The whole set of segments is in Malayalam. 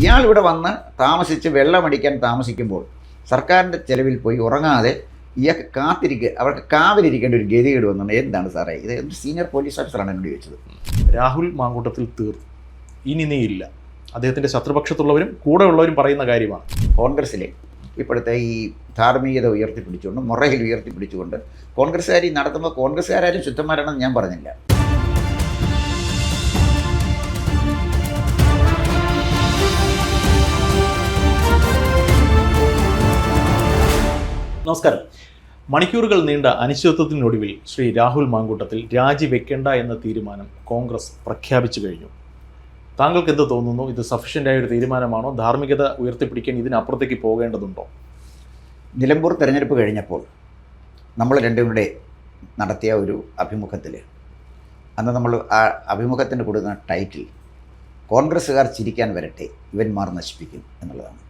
ഇയാൾ ഇവിടെ വന്ന് താമസിച്ച് വെള്ളമടിക്കാൻ താമസിക്കുമ്പോൾ സർക്കാരിൻ്റെ ചെലവിൽ പോയി ഉറങ്ങാതെ ഇയാൾക്ക് അവർക്ക് കാവലിരിക്കേണ്ട ഒരു ഗതികേട് വന്നുകൊണ്ട് എന്താണ് സാറേ ഇത്? എന്ത് സീനിയർ പോലീസ് ഓഫീസറാണ് എന്നോട് ചോദിച്ചത്. രാഹുൽ മാങ്കൂട്ടത്തിൽ തീർന്നു, ഇനി നീയില്ല. അദ്ദേഹത്തിൻ്റെ ശത്രുപക്ഷത്തുള്ളവരും കൂടെ ഉള്ളവരും പറയുന്ന കാര്യമാണ്. കോൺഗ്രസ്സിലെ ഇപ്പോഴത്തെ ഈ ധാർമ്മികത ഉയർത്തിപ്പിടിച്ചുകൊണ്ട് മൊറയിൽ ഉയർത്തിപ്പിടിച്ചുകൊണ്ട് കോൺഗ്രസ്സുകാർ നടത്തുമ്പോൾ കോൺഗ്രസ്സുകാരും ശുദ്ധന്മാരാണെന്ന് ഞാൻ പറഞ്ഞില്ല. നമസ്കാരം. മണിക്കൂറുകൾ നീണ്ട അനിശ്ചിതത്വത്തിനൊടുവിൽ ശ്രീ രാഹുൽ മാങ്കൂട്ടത്തിൽ രാജിവെക്കേണ്ട എന്ന തീരുമാനം കോൺഗ്രസ് പ്രഖ്യാപിച്ചു കഴിഞ്ഞു. താങ്കൾക്ക് എന്ത് തോന്നുന്നു? ഇത് സഫീഷ്യൻ്റായ ഒരു തീരുമാനമാണോ? ധാർമ്മികത ഉയർത്തിപ്പിടിക്കാൻ ഇതിനപ്പുറത്തേക്ക് പോകേണ്ടതുണ്ടോ? നിലമ്പൂർ തെരഞ്ഞെടുപ്പ് കഴിഞ്ഞപ്പോൾ നമ്മൾ രണ്ടുപേരുടെ നടത്തിയ ഒരു അഭിമുഖത്തിൽ അന്ന് നമ്മൾ ആ അഭിമുഖത്തിന് കൊടുക്കുന്ന ടൈറ്റിൽ കോൺഗ്രസ്സുകാർ ചിരിക്കാൻ വരട്ടെ, ഇവന്മാർ നശിപ്പിക്കും എന്നുള്ളതാണ്.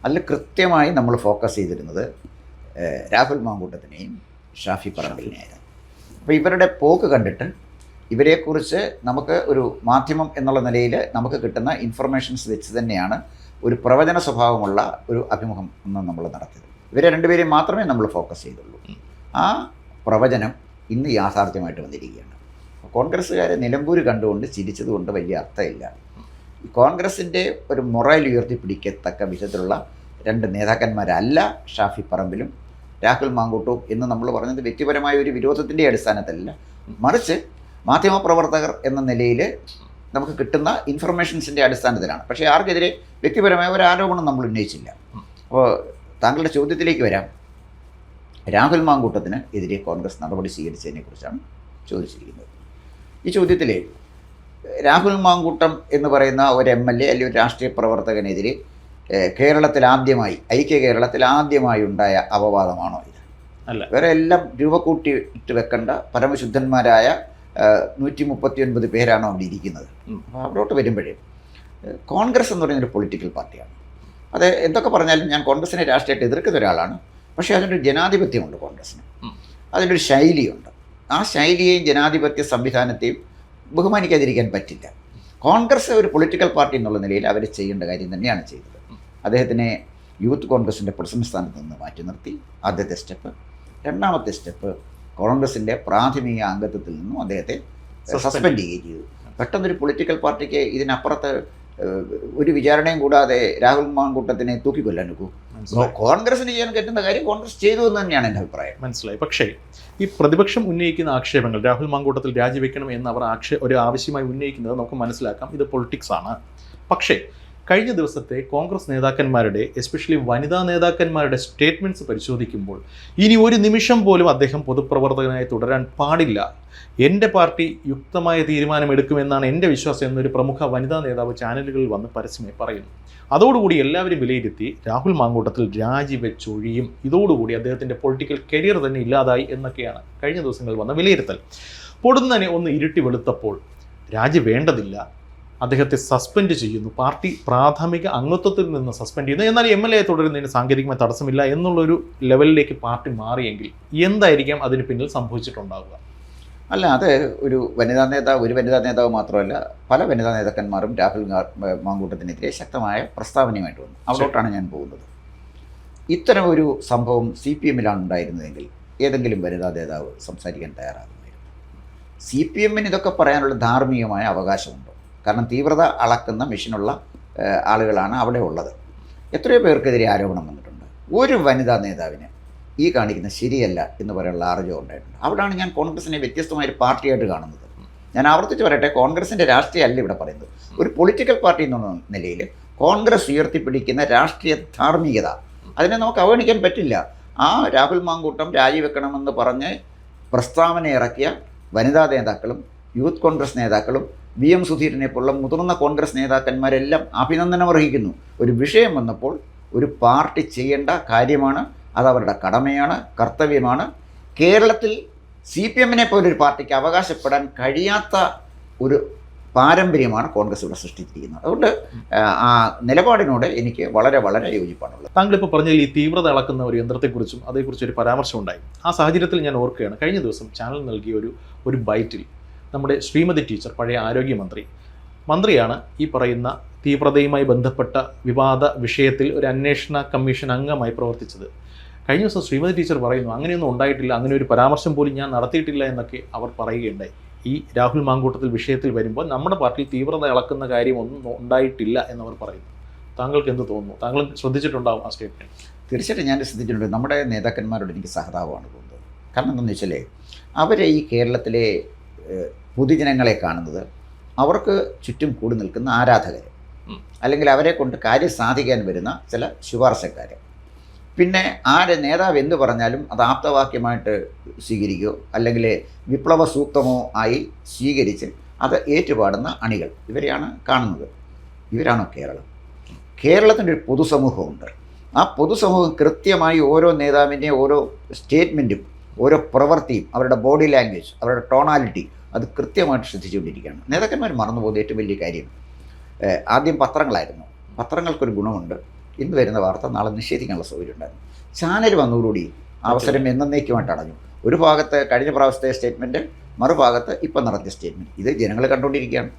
അതിൽ കൃത്യമായി നമ്മൾ ഫോക്കസ് ചെയ്തിരുന്നത് രാഹുൽ മാങ്കൂട്ടത്തിനെയും ഷാഫി പറമ്പിലിനെയായിരുന്നു. അപ്പോൾ ഇവരുടെ പോക്ക് കണ്ടിട്ട് ഇവരെക്കുറിച്ച് നമുക്ക് ഒരു മാധ്യമം എന്നുള്ള നിലയിൽ നമുക്ക് കിട്ടുന്ന ഇൻഫർമേഷൻസ് വെച്ച് തന്നെയാണ് ഒരു പ്രവചന സ്വഭാവമുള്ള ഒരു അഭിമുഖം എന്ന് നമ്മൾ നടത്തിയത്. ഇവരെ രണ്ടുപേരെയും മാത്രമേ നമ്മൾ ഫോക്കസ് ചെയ്തുള്ളൂ. ആ പ്രവചനം ഇന്ന് യാഥാർത്ഥ്യമായിട്ട് വന്നിരിക്കുകയാണ്. കോൺഗ്രസ്സുകാർ നിലമ്പൂർ കണ്ടുകൊണ്ട് ചിരിച്ചതുകൊണ്ട് വലിയ അർത്ഥമില്ല. കോൺഗ്രസിൻ്റെ ഒരു മൊറൽ ഉയർത്തിപ്പിടിക്കത്തക്ക വിധത്തിലുള്ള രണ്ട് നേതാക്കന്മാരല്ല ഷാഫി പറമ്പിലും രാഹുൽ മാങ്കൂട്ടവും എന്ന് നമ്മൾ പറഞ്ഞത് വ്യക്തിപരമായ ഒരു വിരോധത്തിൻ്റെ അടിസ്ഥാനത്തിലല്ല, മറിച്ച് മാധ്യമപ്രവർത്തകർ എന്ന നിലയിൽ നമുക്ക് കിട്ടുന്ന ഇൻഫർമേഷൻസിൻ്റെ അടിസ്ഥാനത്തിലാണ്. പക്ഷേ ആർക്കെതിരെ വ്യക്തിപരമായ ഒരു ആരോപണം നമ്മൾ ഉന്നയിച്ചില്ല. അപ്പോൾ താങ്കളുടെ ചോദ്യത്തിലേക്ക് വരാം. രാഹുൽ മാങ്കൂട്ടത്തിന് എതിരെ കോൺഗ്രസ് നടപടി സ്വീകരിച്ചതിനെക്കുറിച്ചാണ് ചോദിച്ചിരിക്കുന്നത്. ഈ ചോദ്യത്തിൽ രാഹുൽ മാങ്കൂട്ടം എന്ന് പറയുന്ന ഒരു MLA അല്ലെങ്കിൽ ഒരു രാഷ്ട്രീയ പ്രവർത്തകനെതിരെ കേരളത്തിൽ ആദ്യമായി, ഐക്യ കേരളത്തിൽ ആദ്യമായി ഉണ്ടായ അപവാദമാണോ ഇത്? അല്ല. വേറെ എല്ലാം രൂപക്കൂട്ടി ഇട്ട് വെക്കേണ്ട പരമശുദ്ധന്മാരായ 139 പേരാണോ അവിടെ ഇരിക്കുന്നത്. അപ്പോൾ അവിടോട്ട് വരുമ്പോഴേ കോൺഗ്രസ് എന്ന് പറയുന്നൊരു പൊളിറ്റിക്കൽ പാർട്ടിയാണ്. അത് എന്തൊക്കെ പറഞ്ഞാലും ഞാൻ കോൺഗ്രസിനെ രാഷ്ട്രീയമായിട്ട് എതിർക്കുന്ന ഒരാളാണ്. പക്ഷേ അതിനൊരു ജനാധിപത്യമുണ്ട് കോൺഗ്രസ്സിന്, അതിനൊരു ശൈലിയുണ്ട്. ആ ശൈലിയെയും ജനാധിപത്യ സംവിധാനത്തെയും ബഹുമാനിക്കാതിരിക്കാൻ പറ്റില്ല. കോൺഗ്രസ് ഒരു പൊളിറ്റിക്കൽ പാർട്ടി എന്നുള്ള നിലയിൽ അവർ ചെയ്യേണ്ട കാര്യം തന്നെയാണ് ചെയ്തത്. അദ്ദേഹത്തിനെ യൂത്ത് കോൺഗ്രസിൻ്റെ പ്രസിഡന്റ് സ്ഥാനത്ത് നിന്ന് മാറ്റി നിർത്തി. ആദ്യത്തെ സ്റ്റെപ്പ്. രണ്ടാമത്തെ സ്റ്റെപ്പ്, കോൺഗ്രസിൻ്റെ പ്രാഥമിക അംഗത്വത്തിൽ നിന്നും അദ്ദേഹത്തെ സസ്പെൻഡ് ചെയ്യുകയും ചെയ്തു. പെട്ടെന്നൊരു പൊളിറ്റിക്കൽ പാർട്ടിക്ക് ഇതിനപ്പുറത്ത് ഒരു വിചാരണയും കൂടാതെ രാഹുൽ മാങ്കൂട്ടത്തിനെ തൂക്കിക്കൊല്ലാൻ നോക്കൂ. കോൺഗ്രസിന് ചെയ്യാൻ പറ്റുന്ന കാര്യം കോൺഗ്രസ് ചെയ്തു എന്ന് തന്നെയാണ് എൻ്റെ അഭിപ്രായം. മനസ്സിലായി. പക്ഷേ ഈ പ്രതിപക്ഷം ഉന്നയിക്കുന്ന ആക്ഷേപങ്ങൾ, രാഹുൽ മാങ്കൂട്ടത്തിൽ രാജിവെക്കണം എന്ന് അവർ ഒരു ആവശ്യമായി ഉന്നയിക്കുന്നത് നമുക്ക് മനസ്സിലാക്കാം, ഇത് പൊളിറ്റിക്സ് ആണ്. പക്ഷേ കഴിഞ്ഞ ദിവസത്തെ കോൺഗ്രസ് നേതാക്കന്മാരുടെ, എസ്പെഷ്യലി വനിതാ നേതാക്കന്മാരുടെ സ്റ്റേറ്റ്മെൻറ്റ്സ് പരിശോധിക്കുമ്പോൾ ഇനി ഒരു നിമിഷം പോലും അദ്ദേഹം പൊതുപ്രവർത്തകനായി തുടരാൻ പാടില്ല, എൻ്റെ പാർട്ടി യുക്തമായ തീരുമാനമെടുക്കുമെന്നാണ് എൻ്റെ വിശ്വാസം എന്നൊരു പ്രമുഖ വനിതാ നേതാവ് ചാനലുകളിൽ വന്ന് പരസ്യമായി പറയുന്നു. അതോടുകൂടി എല്ലാവരും വിലയിരുത്തി രാഹുൽ മാങ്കൂട്ടത്തിൽ രാജിവെച്ചൊഴിയും, ഇതോടുകൂടി അദ്ദേഹത്തിൻ്റെ പൊളിറ്റിക്കൽ കരിയർ തന്നെ ഇല്ലാതായി എന്നൊക്കെയാണ് കഴിഞ്ഞ ദിവസങ്ങളിൽ വന്ന വിലയിരുത്തൽ. പൊടുന്നനെ ഒന്ന് ഇരുട്ടി വെളുത്തപ്പോൾ രാജി വേണ്ടതില്ല, അദ്ദേഹത്തെ സസ്പെൻഡ് ചെയ്യുന്നു, പാർട്ടി പ്രാഥമിക അംഗത്വത്തിൽ നിന്ന് സസ്പെൻഡ് ചെയ്യുന്നു, എന്നാൽ MLA തുടരുന്നതിന് സാങ്കേതികമായ തടസ്സമില്ല എന്നുള്ളൊരു ലെവലിലേക്ക് പാർട്ടി മാറിയെങ്കിൽ എന്തായിരിക്കാം അതിന് പിന്നിൽ സംഭവിച്ചിട്ടുണ്ടാവുക? അല്ല, അത് ഒരു വനിതാ നേതാവ് മാത്രമല്ല, പല വനിതാ നേതാക്കന്മാരും രാഹുൽ മാങ്കൂട്ടത്തിനെതിരെ ശക്തമായ പ്രസ്താവനയുമായിട്ട് വന്നു. അവിടോട്ടാണ് ഞാൻ പോകുന്നത്. ഇത്തരം ഒരു സംഭവം CPM-ലാണ് ഉണ്ടായിരുന്നതെങ്കിൽ ഏതെങ്കിലും വനിതാ നേതാവ് സംസാരിക്കാൻ തയ്യാറാകുമായിരുന്നു. CPM-ന് ഇതൊക്കെ പറയാനുള്ള ധാർമ്മികമായ അവകാശമുണ്ടോ? കാരണം തീവ്രത അളക്കുന്ന മെഷീനുള്ള ആളുകളാണ് അവിടെ ഉള്ളത്. എത്രയോ പേർക്കെതിരെ ആരോപണം വന്നിട്ടുണ്ട്. ഒരു വനിതാ നേതാവിന് ഈ കാണിക്കുന്ന ശരിയല്ല എന്ന് പറയാനുള്ള ആർജവം ഉണ്ടായിട്ടുണ്ട്. അവിടെയാണ് ഞാൻ കോൺഗ്രസിനെ വ്യത്യസ്തമായൊരു പാർട്ടിയായിട്ട് കാണുന്നത്. ഞാൻ ആവർത്തിച്ച് പറയട്ടെ, കോൺഗ്രസിൻ്റെ രാഷ്ട്രീയം അല്ല ഇവിടെ പറയുന്നത്. ഒരു പൊളിറ്റിക്കൽ പാർട്ടി എന്നുള്ള നിലയിൽ കോൺഗ്രസ് ഉയർത്തിപ്പിടിക്കുന്ന രാഷ്ട്രീയ ധാർമ്മികത, അതിനെ നമുക്ക് അവഗണിക്കാൻ പറ്റില്ല. ആ രാഹുൽ മാങ്കൂട്ടം രാജിവെക്കണമെന്ന് പറഞ്ഞ് പ്രസ്താവന ഇറക്കിയ വനിതാ നേതാക്കളും യൂത്ത് കോൺഗ്രസ് നേതാക്കളും VM സുധീരനെ പോലുള്ള മുതിർന്ന കോൺഗ്രസ് നേതാക്കന്മാരെല്ലാം അഭിനന്ദനം അർഹിക്കുന്നു. ഒരു വിഷയം വന്നപ്പോൾ ഒരു പാർട്ടി ചെയ്യേണ്ട കാര്യമാണ്, അതവരുടെ കടമയാണ്, കർത്തവ്യമാണ്. കേരളത്തിൽ CPM-നെ പോലൊരു പാർട്ടിക്ക് അവകാശപ്പെടാൻ കഴിയാത്ത ഒരു പാരമ്പര്യമാണ് കോൺഗ്രസ് ഇവിടെ സൃഷ്ടിച്ചിരിക്കുന്നത്. അതുകൊണ്ട് ആ നിലപാടിനോട് എനിക്ക് വളരെ വളരെ യോജിപ്പാണുള്ളത്. താങ്കളിപ്പോൾ പറഞ്ഞതിൽ ഈ തീവ്രത അളക്കുന്ന ഒരു യന്ത്രത്തെക്കുറിച്ചും അതേക്കുറിച്ചൊരു പരാമർശം ഉണ്ടായി. ആ സാഹചര്യത്തിൽ ഞാൻ ഓർക്കുകയാണ്, കഴിഞ്ഞ ദിവസം ചാനൽ നൽകിയ ഒരു ബൈറ്റിൽ നമ്മുടെ ശ്രീമതി ടീച്ചർ, പഴയ ആരോഗ്യമന്ത്രി, മന്ത്രിയാണ് ഈ പറയുന്ന തീവ്രതയുമായി ബന്ധപ്പെട്ട വിവാദ വിഷയത്തിൽ ഒരു അന്വേഷണ കമ്മീഷൻ അംഗമായി പ്രവർത്തിച്ചത്. കഴിഞ്ഞ ദിവസം ശ്രീമതി ടീച്ചർ പറയുന്നു അങ്ങനെയൊന്നും ഉണ്ടായിട്ടില്ല, അങ്ങനെ ഒരു പരാമർശം പോലും ഞാൻ നടത്തിയിട്ടില്ല എന്നൊക്കെ അവർ പറയുകയുണ്ടായി. ഈ രാഹുൽ മാങ്കൂട്ടത്തിൽ വിഷയത്തിൽ വരുമ്പോൾ നമ്മുടെ പാർട്ടിയിൽ തീവ്രത ഇളക്കുന്ന കാര്യമൊന്നും ഉണ്ടായിട്ടില്ല എന്നവർ പറയുന്നു. താങ്കൾക്ക് എന്ത് തോന്നുന്നു? താങ്കൾ ശ്രദ്ധിച്ചിട്ടുണ്ടാവും ആ സ്റ്റേറ്റ്മെൻറ്റ്. തീർച്ചയായിട്ടും ഞാൻ ശ്രദ്ധിച്ചിട്ടുണ്ട്. നമ്മുടെ നേതാക്കന്മാരോട് എനിക്ക് സഹതാപമാണ് തോന്നുന്നത്. കാരണം എന്താണെന്ന് വെച്ചാൽ അവരെ ഈ കേരളത്തിലെ പൊതുജനങ്ങളെ കാണുന്നത് അവർക്ക് ചുറ്റും കൂടി നിൽക്കുന്ന ആരാധകർ, അല്ലെങ്കിൽ അവരെ കൊണ്ട് കാര്യം സാധിക്കാൻ വരുന്ന ചില ശുപാർശക്കാർ, പിന്നെ ആരെ നേതാവ് എന്ത് പറഞ്ഞാലും അത് ആപ്തവാക്യമായിട്ട് സ്വീകരിക്കുകയോ അല്ലെങ്കിൽ വിപ്ലവ സൂക്തമോ ആയി സ്വീകരിച്ച് അത് ഏറ്റുപാടുന്ന അണികൾ, ഇവരെയാണ് കാണുന്നത്. ഇവരാണോ കേരളം? കേരളത്തിൻ്റെ ഒരു പൊതുസമൂഹമുണ്ട്. ആ പൊതുസമൂഹം കൃത്യമായി ഓരോ നേതാവിൻ്റെയും ഓരോ സ്റ്റേറ്റ്മെൻറ്റും ഓരോ പ്രവൃത്തിയും അവരുടെ ബോഡി ലാംഗ്വേജ് അവരുടെ ടോണാലിറ്റി അത് കൃത്യമായിട്ട് ശ്രദ്ധിച്ചുകൊണ്ടിരിക്കുകയാണ്. നേതാക്കന്മാർ മറന്നുപോകുന്ന ഏറ്റവും വലിയ കാര്യം ആദ്യം പത്രങ്ങളായിരുന്നു. പത്രങ്ങൾക്കൊരു ഗുണമുണ്ട്, ഇന്ന് വരുന്ന വാർത്ത നാളെ നിഷേധിക്കാനുള്ള സൗകര്യം ഉണ്ടായിരുന്നു. ചാനൽ വന്നതോടുകൂടി അവസരം എന്നേക്കുമായിട്ട് അടഞ്ഞു. ഒരു ഭാഗത്ത് കഴിഞ്ഞ പ്രാവശ്യത്തെ സ്റ്റേറ്റ്മെൻറ്റ്, മറുഭാഗത്ത് ഇപ്പം നടത്തിയ സ്റ്റേറ്റ്മെൻറ്റ്, ഇത് ജനങ്ങൾ കണ്ടുകൊണ്ടിരിക്കുകയാണ്.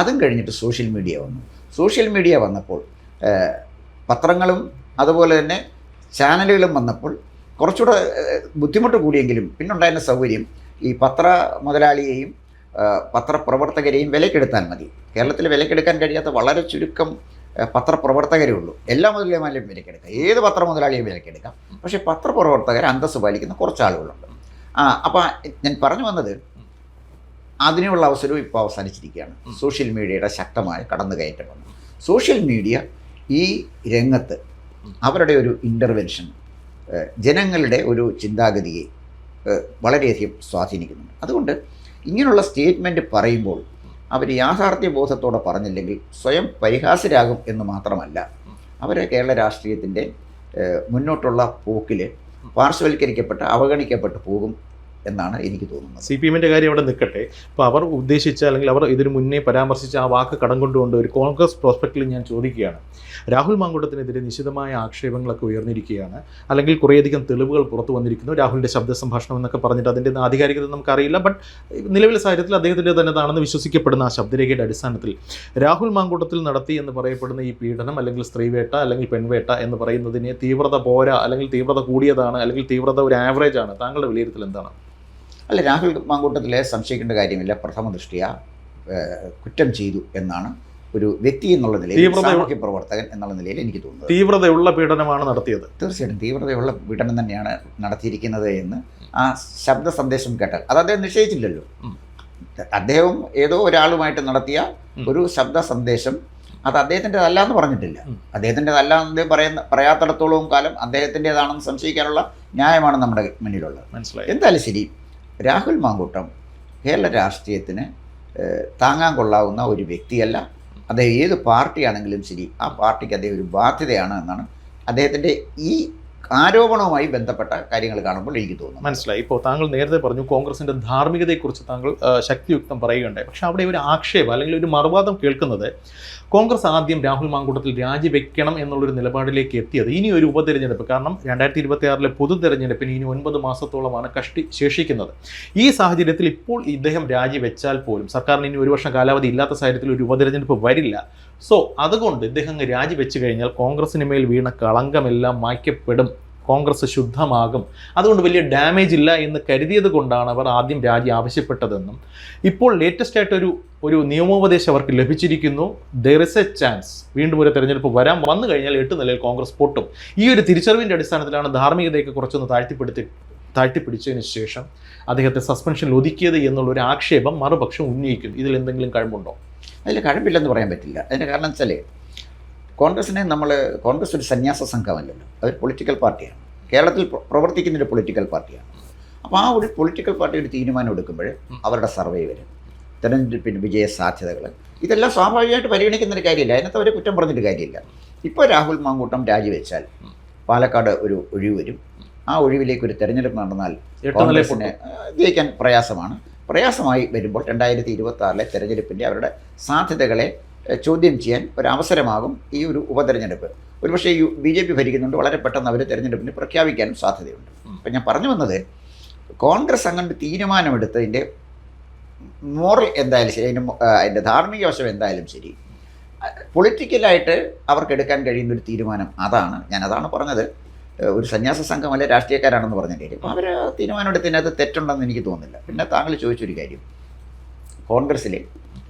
അതും കഴിഞ്ഞിട്ട് സോഷ്യൽ മീഡിയ വന്നു. സോഷ്യൽ മീഡിയ വന്നപ്പോൾ പത്രങ്ങളും അതുപോലെ തന്നെ ചാനലുകളും വന്നപ്പോൾ കുറച്ചുകൂടെ ബുദ്ധിമുട്ട് കൂടിയെങ്കിലും പിന്നുണ്ടായിരുന്ന സൗകര്യം ഈ പത്ര മുതലാളിയെയും പത്രപ്രവർത്തകരെയും വിലക്കെടുത്താൽ മതി. കേരളത്തിൽ വിലക്കെടുക്കാൻ കഴിയാത്ത വളരെ ചുരുക്കം പത്രപ്രവർത്തകരേ ഉള്ളൂ. എല്ലാ മുതലാളിമാരെയും വിലക്കെടുക്കാം, ഏത് പത്ര മുതലാളിയെയും വിലക്കെടുക്കാം. പക്ഷേ പത്രപ്രവർത്തകർ അന്തസ്സ് പാലിക്കുന്ന കുറച്ച് ആളുകളുണ്ട്. അപ്പോൾ ഞാൻ പറഞ്ഞു വന്നത് അതിനുള്ള അവസരവും ഇപ്പോൾ അവസാനിച്ചിരിക്കുകയാണ്. സോഷ്യൽ മീഡിയയുടെ ശക്തമായ കടന്നുകയറ്റം വന്നു. സോഷ്യൽ മീഡിയ ഈ രംഗത്ത് അവരുടെ ഒരു ഇൻ്റർവെൻഷൻ ജനങ്ങളുടെ ഒരു ചിന്താഗതിയെ വളരെയധികം സ്വാധീനിക്കുന്നുണ്ട്. അതുകൊണ്ട് ഇങ്ങനെയുള്ള സ്റ്റേറ്റ്മെൻറ്റ് പറയുമ്പോൾ അവർ യാഥാർത്ഥ്യ ബോധത്തോടെ പറഞ്ഞില്ലെങ്കിൽ സ്വയം പരിഹാസ്യരാകും എന്ന് മാത്രമല്ല, അവർ കേരള രാഷ്ട്രീയത്തിൻ്റെ മുന്നോട്ടുള്ള പോക്കിൽ പാർശ്വവൽക്കരിക്കപ്പെട്ട് അവഗണിക്കപ്പെട്ടു പോകും എന്നാണ് എനിക്ക് തോന്നുന്നത്. CPM-ൻ്റെ കാര്യം അവിടെ നിൽക്കട്ടെ. അപ്പോൾ അവർ ഉദ്ദേശിച്ച അല്ലെങ്കിൽ അവർ ഇതിനു മുന്നേ പരാമർശിച്ച ആ വാക്ക് കടം കൊണ്ടുകൊണ്ട് ഒരു കോൺഗ്രസ് പ്രോസ്പെക്റ്റിൽ ഞാൻ ചോദിക്കുകയാണ്, രാഹുൽ മാങ്കൂട്ടത്തിനെതിരെ നിശിതമായ ആക്ഷേപങ്ങളൊക്കെ ഉയർന്നിരിക്കുകയാണ്, അല്ലെങ്കിൽ കുറേയധികം തെളിവുകൾ പുറത്തു വന്നിരിക്കുന്നു. രാഹുലിൻ്റെ ശബ്ദ സംഭാഷണം എന്നൊക്കെ പറഞ്ഞിട്ട് അതിൻ്റെ ആധികാരികത നമുക്കറിയില്ല, ബട്ട് നിലവിലെ സാഹചര്യത്തിൽ അദ്ദേഹത്തിൻ്റെ തന്നെതാണെന്ന് വിശ്വസിക്കപ്പെടുന്ന ആ ശബ്ദരേഖയുടെ അടിസ്ഥാനത്തിൽ രാഹുൽ മാങ്കൂട്ടത്തിൽ നടത്തി എന്ന് പറയപ്പെടുന്ന ഈ പീഡനം അല്ലെങ്കിൽ സ്ത്രീവേട്ട അല്ലെങ്കിൽ പെൺവേട്ട എന്ന് പറയുന്നതിനെ തീവ്രത പോരാ, അല്ലെങ്കിൽ തീവ്രത കൂടിയതാണ്, അല്ലെങ്കിൽ തീവ്രത ഒരു ആവറേജ് ആണ്. താങ്കളുടെ വിലയിരുത്തൽ എന്താണ്? അല്ല, രാഹുൽ മാങ്കൂട്ടത്തിലെ സംശയിക്കേണ്ട കാര്യമില്ല. പ്രഥമ ദൃഷ്ടിയ കുറ്റം ചെയ്തു എന്നാണ് ഒരു വ്യക്തി എന്നുള്ള നിലയിൽ, സാമൂഹ്യ പ്രവർത്തകൻ എന്നുള്ള നിലയിൽ എനിക്ക് തോന്നുന്നത്. തീവ്രതയുള്ള പീഡനമാണ് നടത്തിയത്. തീർച്ചയായിട്ടും തീവ്രതയുള്ള പീഡനം തന്നെയാണ് നടത്തിയിരിക്കുന്നത് എന്ന് ആ ശബ്ദ സന്ദേശം കേട്ടാൽ അത് അദ്ദേഹം നിശ്ചയിച്ചില്ലല്ലോ. അദ്ദേഹം ഏതോ ഒരാളുമായിട്ട് നടത്തിയ ഒരു ശബ്ദ സന്ദേശം അത് അദ്ദേഹത്തിൻ്റെതല്ല എന്ന് പറഞ്ഞിട്ടില്ല. അദ്ദേഹത്തിൻ്റെതല്ല എന്ന് പറയാത്തിടത്തോളം കാലം അദ്ദേഹത്തിൻ്റെതാണെന്ന് സംശയിക്കാനുള്ള ന്യായമാണ് നമ്മുടെ മുന്നിലുള്ളത്. മനസ്സിലായി. എന്തായാലും ശരി, രാഹുൽ മാങ്കൂട്ടം കേരള രാഷ്ട്രീയത്തിന് താങ്ങാൻ കൊള്ളാവുന്ന ഒരു വ്യക്തിയല്ല. അദ്ദേഹം ഏത് പാർട്ടിയാണെങ്കിലും ശരി, ആ പാർട്ടിക്ക് അദ്ദേഹം ഒരു ബാധ്യതയാണ് എന്നാണ് അദ്ദേഹത്തിൻ്റെ ഈ ആരോപണവുമായി ബന്ധപ്പെട്ട കാര്യങ്ങൾ കാണുമ്പോൾ എനിക്ക് തോന്നുന്നു. മനസ്സിലായി. ഇപ്പോൾ താങ്കൾ നേരത്തെ പറഞ്ഞു കോൺഗ്രസിൻ്റെ ധാർമ്മികതയെക്കുറിച്ച് താങ്കൾ ശക്തിയുക്തം പറയുകയുണ്ടായി. പക്ഷേ അവിടെ ഒരു ആക്ഷേപം അല്ലെങ്കിൽ ഒരു മറുവാദം കേൾക്കുന്നത് കോൺഗ്രസ് ആദ്യം രാഹുൽ മാങ്കൂട്ടത്തിൽ രാജിവെക്കണം എന്നുള്ളൊരു നിലപാടിലേക്ക് എത്തിയത് ഇനി ഒരു ഉപതെരഞ്ഞെടുപ്പ്, കാരണം 2026 പൊതു തെരഞ്ഞെടുപ്പിന് ഇനി 9 മാസത്തോളമാണ് ശേഷിക്കുന്നത്. ഈ സാഹചര്യത്തിൽ ഇപ്പോൾ ഇദ്ദേഹം രാജിവെച്ചാൽ പോലും സർക്കാരിന് ഇനി 1 വർഷം കാലാവധി ഇല്ലാത്ത സാഹചര്യത്തിൽ ഒരു ഉപതെരഞ്ഞെടുപ്പ് വരില്ല. സോ അതുകൊണ്ട് ഇദ്ദേഹം രാജിവെച്ച് കഴിഞ്ഞാൽ കോൺഗ്രസിന് മേൽ വീണ കളങ്കമെല്ലാം മായ്ക്കപ്പെടും, കോൺഗ്രസ് ശുദ്ധമാകും, അതുകൊണ്ട് വലിയ ഡാമേജ് ഇല്ല എന്ന് കരുതിയത് കൊണ്ടാണ് അവർ ആദ്യം രാജി ആവശ്യപ്പെട്ടതെന്നും ഇപ്പോൾ ലേറ്റസ്റ്റ് ആയിട്ട് ഒരു നിയമോപദേശം അവർക്ക് ലഭിച്ചിരിക്കുന്നു. ദർ ഇസ് എ ചാൻസ് വീണ്ടും ഒരു തെരഞ്ഞെടുപ്പ് വന്നു കഴിഞ്ഞാൽ 8 നിലയിൽ കോൺഗ്രസ് പൊട്ടും. ഈ ഒരു തിരിച്ചറിവിൻ്റെ അടിസ്ഥാനത്തിലാണ് ധാർമ്മികതയൊക്കെ കുറച്ചൊന്ന് താഴ്ത്തിപ്പിടിച്ചതിന് ശേഷം അദ്ദേഹത്തെ സസ്പെൻഷനിൽ ഒതുക്കിയത് എന്നുള്ളൊരു ആക്ഷേപം മറുപക്ഷം ഉന്നയിക്കുന്നു. ഇതിൽ എന്തെങ്കിലും കഴമ്പുണ്ടോ? അതിൽ കഴമ്പില്ലെന്ന് പറയാൻ പറ്റില്ല. അതിൻ്റെ കാരണം വെച്ചാൽ കോൺഗ്രസ് ഒരു സന്യാസ സംഘമല്ലല്ലോ, അതൊരു പൊളിറ്റിക്കൽ പാർട്ടിയാണ്, കേരളത്തിൽ പ്രവർത്തിക്കുന്നൊരു പൊളിറ്റിക്കൽ പാർട്ടിയാണ്. അപ്പോൾ ആ ഒരു പൊളിറ്റിക്കൽ പാർട്ടി ഒരു തീരുമാനം എടുക്കുമ്പോൾ അവരുടെ സർവൈവൽ, തെരഞ്ഞെടുപ്പിൻ്റെ വിജയ സാധ്യതകൾ, ഇതെല്ലാം സ്വാഭാവികമായിട്ട് പരിഗണിക്കുന്നൊരു കാര്യമില്ല. അതിനകത്ത് അവരെ കുറ്റം പറഞ്ഞിട്ട് കാര്യമില്ല. ഇപ്പോൾ രാഹുൽ മാങ്കൂട്ടം രാജിവെച്ചാൽ പാലക്കാട് ഒരു ഒഴിവ് വരും. ആ ഒഴിവിലേക്ക് ഒരു തെരഞ്ഞെടുപ്പ് നടന്നാൽ കോൺഗ്രസിനെ ജയിക്കാൻ പ്രയാസമായി വരുമ്പോൾ 2026 തെരഞ്ഞെടുപ്പിൻ്റെ അവരുടെ സാധ്യതകളെ ചോദ്യം ചെയ്യാൻ ഒരവസരമാകും ഈ ഒരു ഉപതെരഞ്ഞെടുപ്പ്. ഒരുപക്ഷേ BJP ഭരിക്കുന്നുണ്ട്, വളരെ പെട്ടെന്ന് അവർ തെരഞ്ഞെടുപ്പിന് പ്രഖ്യാപിക്കാനും സാധ്യതയുണ്ട്. അപ്പം ഞാൻ പറഞ്ഞു വന്നത്, കോൺഗ്രസ് അങ്ങനെ തീരുമാനമെടുത്തതിൻ്റെ മോറൽ എന്തായാലും ശരി, അതിൻ്റെ ധാർമ്മിക വശം എന്തായാലും ശരി, പൊളിറ്റിക്കലായിട്ട് അവർക്ക് എടുക്കാൻ കഴിയുന്നൊരു തീരുമാനം അതാണ്. ഞാനതാണ് പറഞ്ഞത്, ഒരു സന്യാസ സംഘമല്ല രാഷ്ട്രീയക്കാരാണെന്ന് പറഞ്ഞിട്ട് അപ്പോൾ അവർ തീരുമാനം എടുത്തതിനകത്ത് തെറ്റുണ്ടെന്ന് എനിക്ക് തോന്നുന്നില്ല. പിന്നെ താങ്കൾ ചോദിച്ചൊരു കാര്യം, കോൺഗ്രസ്സിലെ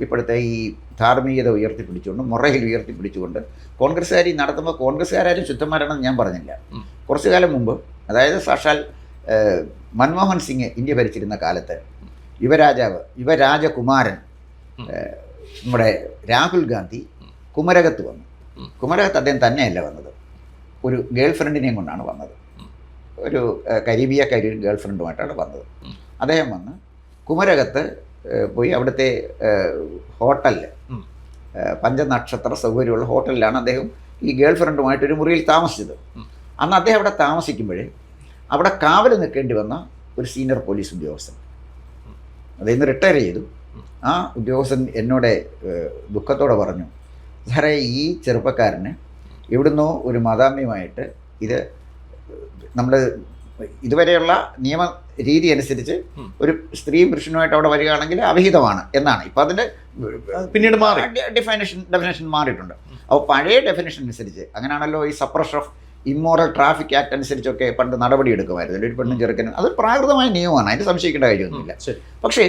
ഇപ്പോഴത്തെ ഈ ധാർമ്മികത ഉയർത്തിപ്പിടിച്ചുകൊണ്ട് മൊറയിൽ ഉയർത്തിപ്പിടിച്ചുകൊണ്ട് കോൺഗ്രസ്സുകാർ നടത്തുമ്പോൾ കോൺഗ്രസ്സുകാരും ശുദ്ധന്മാരാണെന്ന് ഞാൻ പറഞ്ഞില്ല. കുറച്ചു കാലം മുമ്പ്, അതായത് സാക്ഷാൽ മൻമോഹൻ സിംഗ് ഇന്ത്യ ഭരിച്ചിരുന്ന കാലത്ത് യുവരാജകുമാരൻ നമ്മുടെ രാഹുൽ ഗാന്ധി കുമരകത്ത് വന്നു. കുമരകത്ത് അദ്ദേഹം തന്നെയല്ല വന്നത്, ഒരു ഗേൾ ഫ്രണ്ടിനെയും കൊണ്ടാണ് വന്നത്. ഒരു കരീബിയക്കാരി ഗേൾ ഫ്രണ്ടുമായിട്ടാണ് വന്നത്. അദ്ദേഹം വന്ന് കുമരകത്ത് പോയി അവിടുത്തെ ഹോട്ടലിൽ, പഞ്ചനക്ഷത്ര സൗകര്യമുള്ള ഹോട്ടലിലാണ് അദ്ദേഹം ഈ ഗേൾ ഫ്രണ്ടുമായിട്ട് ഒരു മുറിയിൽ താമസിച്ചത്. അന്ന് അദ്ദേഹം അവിടെ താമസിക്കുമ്പോഴേ അവിടെ കാവൽ നിൽക്കേണ്ടി വന്ന ഒരു സീനിയർ പോലീസ് ഉദ്യോഗസ്ഥൻ, അദ്ദേഹം റിട്ടയർ ചെയ്തു. ആ ഉദ്യോഗസ്ഥൻ എന്നോട് ദുഃഖത്തോടെ പറഞ്ഞു, സാറേ, ഈ ചെറുപ്പക്കാരന് എവിടുന്നോ ഒരു മതാമ്യമായിട്ട് ഇത് നമ്മൾ ഇതുവരെയുള്ള നിയമ രീതി അനുസരിച്ച് ഒരു സ്ത്രീയും പുരുഷനുമായിട്ട് അവിടെ വരികയാണെങ്കിൽ അവിഹിതമാണ് എന്നാണ്. ഇപ്പം അതിൻ്റെ പിന്നീട് മാറി ഡെഫിനേഷൻ മാറിയിട്ടുണ്ട്. അപ്പോൾ പഴയ ഡെഫിനേഷൻ അനുസരിച്ച് അങ്ങനെയാണല്ലോ ഈ suppression of immoral traffic act അനുസരിച്ചൊക്കെ പണ്ട് നടപടി എടുക്കുമായിരുന്നു. ഒരു പെണ്ണും ചെറുക്കനും അതൊരു പ്രാകൃതമായ നിയമമാണ്, അതിന് സംശയിക്കേണ്ട കാര്യമൊന്നുമില്ല. പക്ഷേ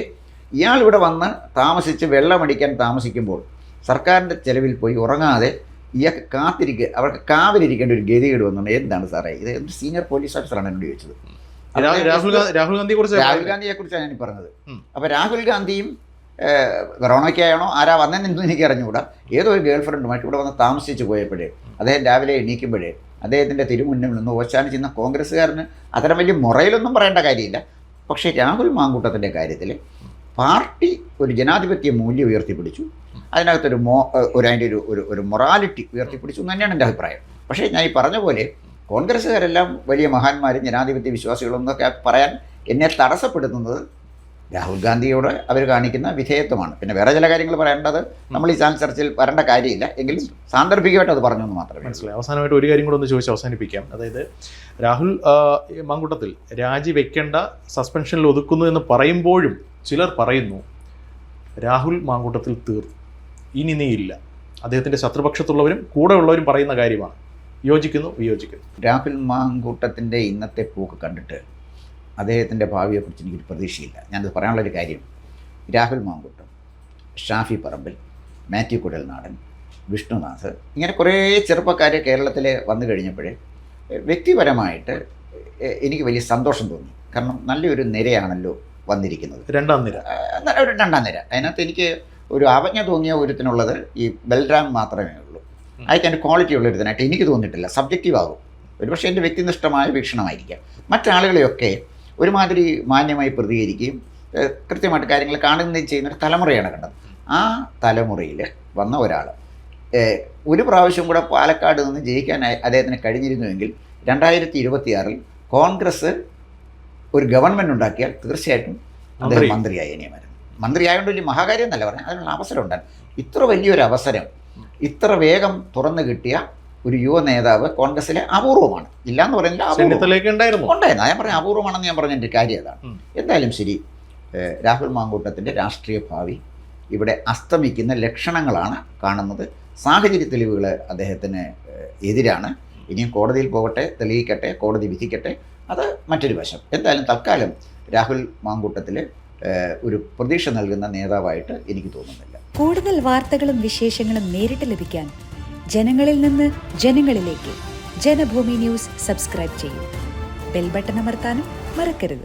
ഇയാൾ ഇവിടെ വന്ന് താമസിച്ച് വെള്ളമടിക്കാൻ താമസിക്കുമ്പോൾ സർക്കാരിൻ്റെ ചെലവിൽ പോയി ഉറങ്ങാതെ ഇയാൾക്ക് അവർക്ക് കാവലിരിക്കേണ്ട ഒരു ഗതികേട് വന്നുണ്ട്. എന്താണ് സാറേ ഇത്? ഒരു സീനിയർ പോലീസ് ഓഫീസറാണ് എന്നോട് ചോദിച്ചത്. രാഹുൽ ഗാന്ധിയെക്കുറിച്ചാണ് ഞാൻ പറഞ്ഞത്. അപ്പോൾ രാഹുൽ ഗാന്ധിയും വെറോണയ്ക്കായാണോ ആരാ വന്നതെന്ന് എനിക്ക് അറിഞ്ഞുകൂടാ, ഏതോ ഒരു ഗേൾ ഫ്രണ്ടുമായിട്ട് ഇവിടെ വന്ന് താമസിച്ച് പോയപ്പോഴേ അദ്ദേഹം രാവിലെ എണീക്കുമ്പോഴേ അദ്ദേഹത്തിൻ്റെ തിരുമുന്നിൽ നിന്ന് ഓച്ചാനി ചെയ്യുന്ന കോൺഗ്രസ്സുകാരന് അത്തരം വലിയ മുറയിലൊന്നും പറയേണ്ട കാര്യമില്ല. പക്ഷേ രാഹുൽ മാങ്കൂട്ടത്തിൻ്റെ കാര്യത്തിൽ പാർട്ടി ഒരു ജനാധിപത്യ മൂല്യം ഉയർത്തിപ്പിടിച്ചു, അതിനകത്തൊരു അതിൻ്റെ ഒരു മൊറാലിറ്റി ഉയർത്തിപ്പിടിച്ചു എന്ന് തന്നെയാണ് എൻ്റെ അഭിപ്രായം. പക്ഷേ ഞാൻ ഈ പറഞ്ഞ പോലെ കോൺഗ്രസ്സുകാരെല്ലാം വലിയ മഹാന്മാരും ജനാധിപത്യ വിശ്വാസികളും എന്നൊക്കെ പറയാൻ എന്നെ തടസ്സപ്പെടുത്തുന്നത് രാഹുൽ ഗാന്ധിയോട് അവർ കാണിക്കുന്ന വിധേയത്വമാണ്. പിന്നെ വേറെ ചില കാര്യങ്ങൾ പറയേണ്ടത് നമ്മൾ ഈ ചാനൽ ചർച്ചയിൽ വരേണ്ട കാര്യമില്ല, എങ്കിലും സാന്ദർഭികമായിട്ട് അത് പറഞ്ഞു എന്ന് മാത്രമേ മനസ്സിലായി. അവസാനമായിട്ട് ഒരു കാര്യം കൂടെ ഒന്ന് ചോദിച്ച് അവസാനിപ്പിക്കാം. അതായത് രാഹുൽ മാങ്കൂട്ടത്തിൽ രാജിവെക്കേണ്ട, സസ്പെൻഷനിൽ ഒതുക്കുന്നു എന്ന് പറയുമ്പോഴും ചിലർ പറയുന്നു രാഹുൽ മാങ്കൂട്ടത്തിൽ തീർന്നു, ഇനി നീയില്ല. അദ്ദേഹത്തിൻ്റെ ശത്രുപക്ഷത്തുള്ളവരും കൂടെ ഉള്ളവരും പറയുന്ന കാര്യമാണ്. യോജിക്കുന്നു, വിയോജിക്കുന്നു. രാഹുൽ മാങ്കൂട്ടത്തിൻ്റെ ഇന്നത്തെ പോക്ക് കണ്ടിട്ട് അദ്ദേഹത്തിൻ്റെ ഭാവിയെക്കുറിച്ച് എനിക്കൊരു പ്രതീക്ഷയില്ല. ഞാനത് പറയാനുള്ളൊരു കാര്യം, രാഹുൽ മാങ്കൂട്ടം, ഷാഫി പറമ്പിൽ, മാത്യു കുഴൽനാടൻ, വിഷ്ണുനാഥ്, ഇങ്ങനെ കുറേ ചെറുപ്പക്കാർ കേരളത്തിൽ വന്നു കഴിഞ്ഞപ്പോഴേ വ്യക്തിപരമായിട്ട് എനിക്ക് വലിയ സന്തോഷം തോന്നി. കാരണം നല്ലൊരു നിരയാണല്ലോ വന്നിരിക്കുന്നത്, രണ്ടാം നിര. അതിനകത്ത് എനിക്ക് ഒരു അവജ്ഞ തോന്നിയ ഒരുത്തിനുള്ളത് ഈ ബൽറാം മാത്രമേ ഉള്ളൂ. അതൊക്കെ എൻ്റെ ക്വാളിറ്റി ഉള്ള ഒരുത്തനായിട്ട് എനിക്ക് തോന്നിയിട്ടില്ല. സബ്ജക്റ്റീവ് ആകും, ഒരുപക്ഷെ എൻ്റെ വ്യക്തിനിഷ്ഠമായ വീക്ഷണമായിരിക്കാം. മറ്റാളുകളെയൊക്കെ ഒരുമാതിരി മാന്യമായി പ്രതികരിക്കുകയും കൃത്യമായിട്ട് കാര്യങ്ങൾ കാണുകയും ചെയ്യുന്നൊരു തലമുറയാണ് കണ്ടത്. ആ തലമുറയിൽ വന്ന ഒരാൾ ഒരു പ്രാവശ്യം കൂടെ പാലക്കാട് നിന്ന് ജയിക്കാൻ അദ്ദേഹത്തിന് കഴിഞ്ഞിരുന്നുവെങ്കിൽ 2026 കോൺഗ്രസ് ഒരു ഗവൺമെൻറ് ഉണ്ടാക്കിയാൽ തീർച്ചയായിട്ടും അദ്ദേഹം മന്ത്രിയായി ഇനിയമായിരുന്നു. മന്ത്രിയായതുകൊണ്ട് വലിയ മഹാകാര്യം എന്നല്ല പറഞ്ഞാൽ അതിനുള്ള അവസരം ഉണ്ടായിരുന്നു. ഇത്ര വലിയൊരു അവസരം ഇത്ര വേഗം തുറന്നു കിട്ടിയ ഒരു യുവ നേതാവ് കോൺഗ്രസ്സിലെ അപൂർവമാണ്. ഇല്ലയെന്ന് പറയുന്നില്ല, ഉണ്ടായിരുന്നു. ഞാൻ പറഞ്ഞ അപൂർവമാണെന്ന് ഞാൻ പറഞ്ഞതിൻ്റെ കാര്യം അതാണ്. എന്തായാലും ശരി, രാഹുൽ മാങ്കൂട്ടത്തിൻ്റെ രാഷ്ട്രീയ ഭാവി ഇവിടെ അസ്തമിക്കുന്ന ലക്ഷണങ്ങളാണ് കാണുന്നത്. സാഹചര്യ തെളിവുകൾ അദ്ദേഹത്തിന് എതിരാണ്. ഇനിയും കോടതിയിൽ പോകട്ടെ, തെളിയിക്കട്ടെ, കോടതി വിധിക്കട്ടെ, അത് മറ്റൊരു വശം. എന്തായാലും തൽക്കാലം രാഹുൽ മാങ്കൂട്ടത്തിൽ ഒരു പ്രതീക്ഷ നൽകുന്ന നേതാവായിട്ട് എനിക്ക് തോന്നുന്നില്ല. കൂടുതൽ വാർത്തകളും വിശേഷങ്ങളും നേരിട്ട് ലഭിക്കാൻ ജനങ്ങളിൽ നിന്ന് ജനങ്ങളിലേക്ക് ജനഭൂമി ന്യൂസ് സബ്സ്ക്രൈബ് ചെയ്യൂ. ബെൽ ബട്ടൺ അമർത്താനും മറക്കരുത്.